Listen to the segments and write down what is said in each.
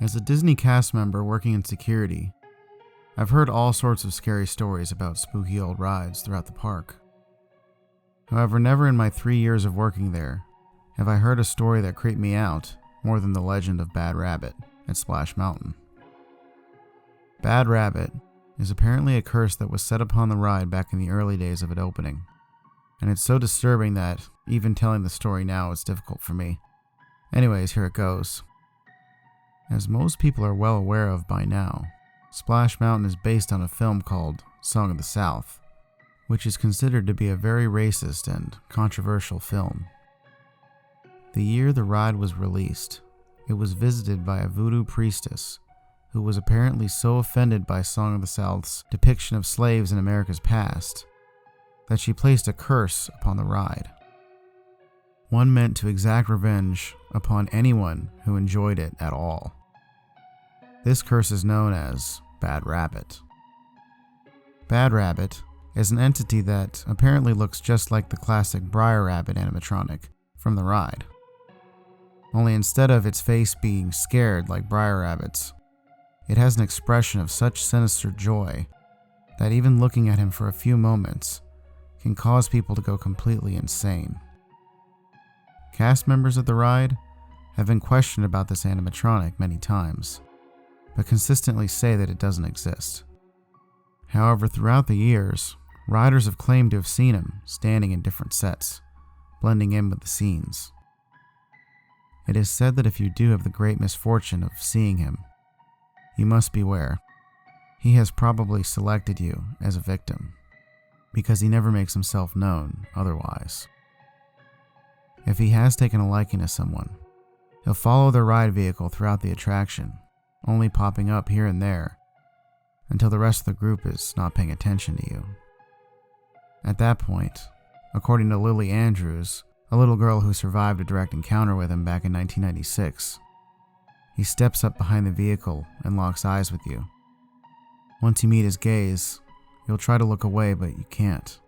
As a Disney cast member working in security, I've heard all sorts of scary stories about spooky old rides throughout the park. However, never in my 3 years of working there have I heard a story that creeped me out more than the legend of Bad Rabbit at Splash Mountain. Bad Rabbit is apparently a curse that was set upon the ride back in the early days of it opening, and it's so disturbing that even telling the story now is difficult for me. Anyways, here it goes. As most people are well aware of by now, Splash Mountain is based on a film called Song of the South, which is considered to be a very racist and controversial film. The year the ride was released, it was visited by a voodoo priestess who was apparently so offended by Song of the South's depiction of slaves in America's past that she placed a curse upon the ride. One meant to exact revenge upon anyone who enjoyed it at all. This curse is known as Bad Rabbit. Bad Rabbit is an entity that apparently looks just like the classic Briar Rabbit animatronic from the ride. Only instead of its face being scared like Briar Rabbit's, it has an expression of such sinister joy that even looking at him for a few moments can cause people to go completely insane. Cast members of the ride have been questioned about this animatronic many times, but consistently say that it doesn't exist. However, throughout the years, riders have claimed to have seen him standing in different sets, blending in with the scenes. It is said that if you do have the great misfortune of seeing him, you must beware. He has probably selected you as a victim, because he never makes himself known otherwise. If he has taken a liking to someone, he'll follow their ride vehicle throughout the attraction, only popping up here and there, until the rest of the group is not paying attention to you. At that point, according to Lily Andrews, a little girl who survived a direct encounter with him back in 1996, he steps up behind the vehicle and locks eyes with you. Once you meet his gaze, you'll try to look away, but you can't.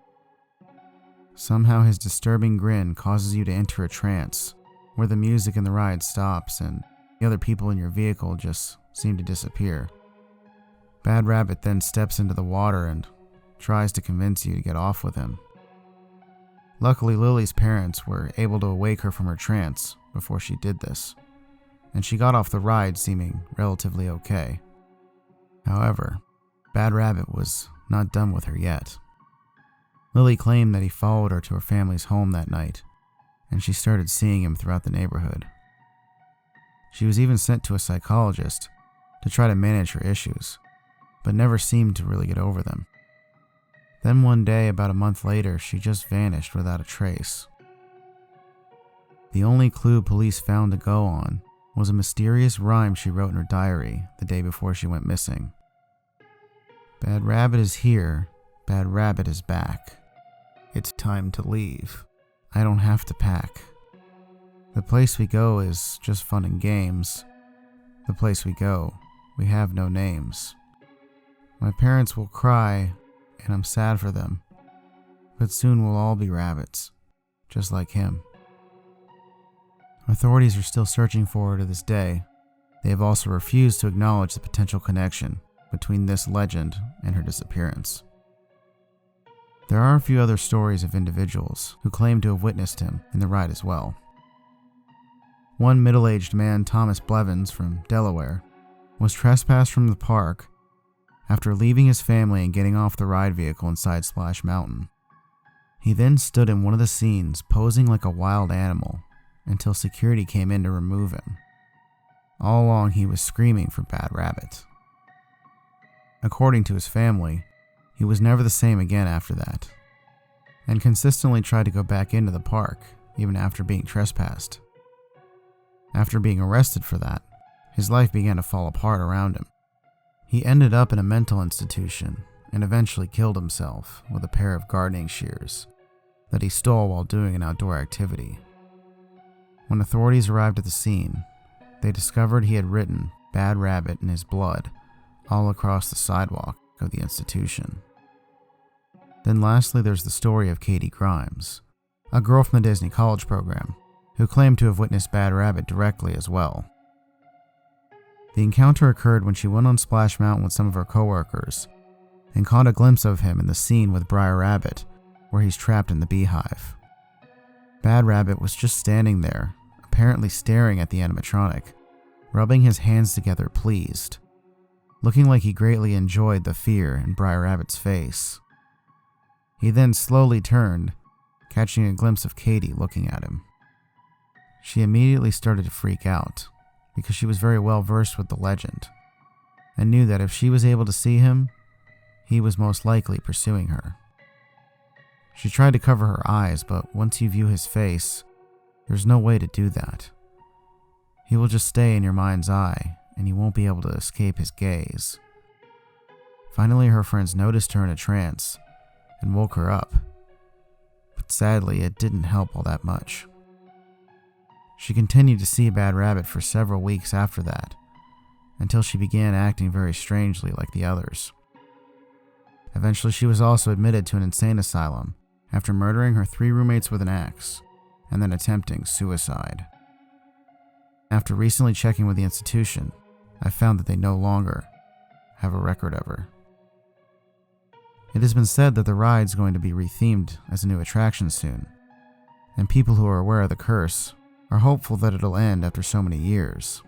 Somehow his disturbing grin causes you to enter a trance, where the music in the ride stops and the other people in your vehicle just seem to disappear. Bad Rabbit then steps into the water and tries to convince you to get off with him. Luckily, Lily's parents were able to awake her from her trance before she did this, and she got off the ride seeming relatively okay. However, Bad Rabbit was not done with her yet. Lily claimed that he followed her to her family's home that night, and she started seeing him throughout the neighborhood. She was even sent to a psychologist to try to manage her issues, but never seemed to really get over them. Then one day, about a month later, she just vanished without a trace. The only clue police found to go on was a mysterious rhyme she wrote in her diary the day before she went missing. Bad Rabbit is here, Bad Rabbit is back. It's time to leave. I don't have to pack. The place we go is just fun and games. The place we go, we have no names. My parents will cry, and I'm sad for them. But soon we'll all be rabbits, just like him. Authorities are still searching for her to this day. They have also refused to acknowledge the potential connection between this legend and her disappearance. There are a few other stories of individuals who claim to have witnessed him in the ride as well. One middle-aged man, Thomas Blevins from Delaware, was trespassed from the park after leaving his family and getting off the ride vehicle inside Splash Mountain. He then stood in one of the scenes posing like a wild animal until security came in to remove him. All along he was screaming for Bad Rabbit. According to his family, he was never the same again after that, and consistently tried to go back into the park even after being trespassed. After being arrested for that, his life began to fall apart around him. He ended up in a mental institution and eventually killed himself with a pair of gardening shears that he stole while doing an outdoor activity. When authorities arrived at the scene, they discovered he had written Bad Rabbit in his blood all across the sidewalk of the institution. Then lastly, there's the story of Katie Grimes, a girl from the Disney college program, who claimed to have witnessed Bad Rabbit directly as well. The encounter occurred when she went on Splash Mountain with some of her coworkers and caught a glimpse of him in the scene with Briar Rabbit, where he's trapped in the beehive. Bad Rabbit was just standing there, apparently staring at the animatronic, rubbing his hands together pleased, looking like he greatly enjoyed the fear in Briar Rabbit's face. He then slowly turned, catching a glimpse of Katie looking at him. She immediately started to freak out, because she was very well versed with the legend, and knew that if she was able to see him, he was most likely pursuing her. She tried to cover her eyes, but once you view his face, there's no way to do that. He will just stay in your mind's eye, and you won't be able to escape his gaze. Finally, her friends noticed her in a trance and woke her up, but sadly, it didn't help all that much. She continued to see Bad Rabbit for several weeks after that, until she began acting very strangely like the others. Eventually, she was also admitted to an insane asylum after murdering her 3 roommates with an axe and then attempting suicide. After recently checking with the institution, I found that they no longer have a record of her. It has been said that the ride is going to be rethemed as a new attraction soon, and people who are aware of the curse are hopeful that it'll end after so many years.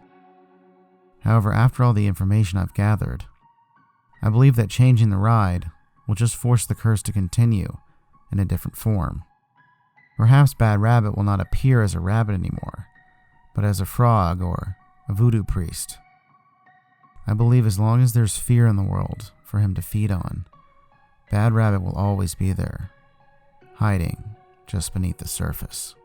However, after all the information I've gathered, I believe that changing the ride will just force the curse to continue in a different form. Perhaps Bad Rabbit will not appear as a rabbit anymore, but as a frog or a voodoo priest. I believe as long as there's fear in the world for him to feed on, Bad Rabbit will always be there, hiding just beneath the surface.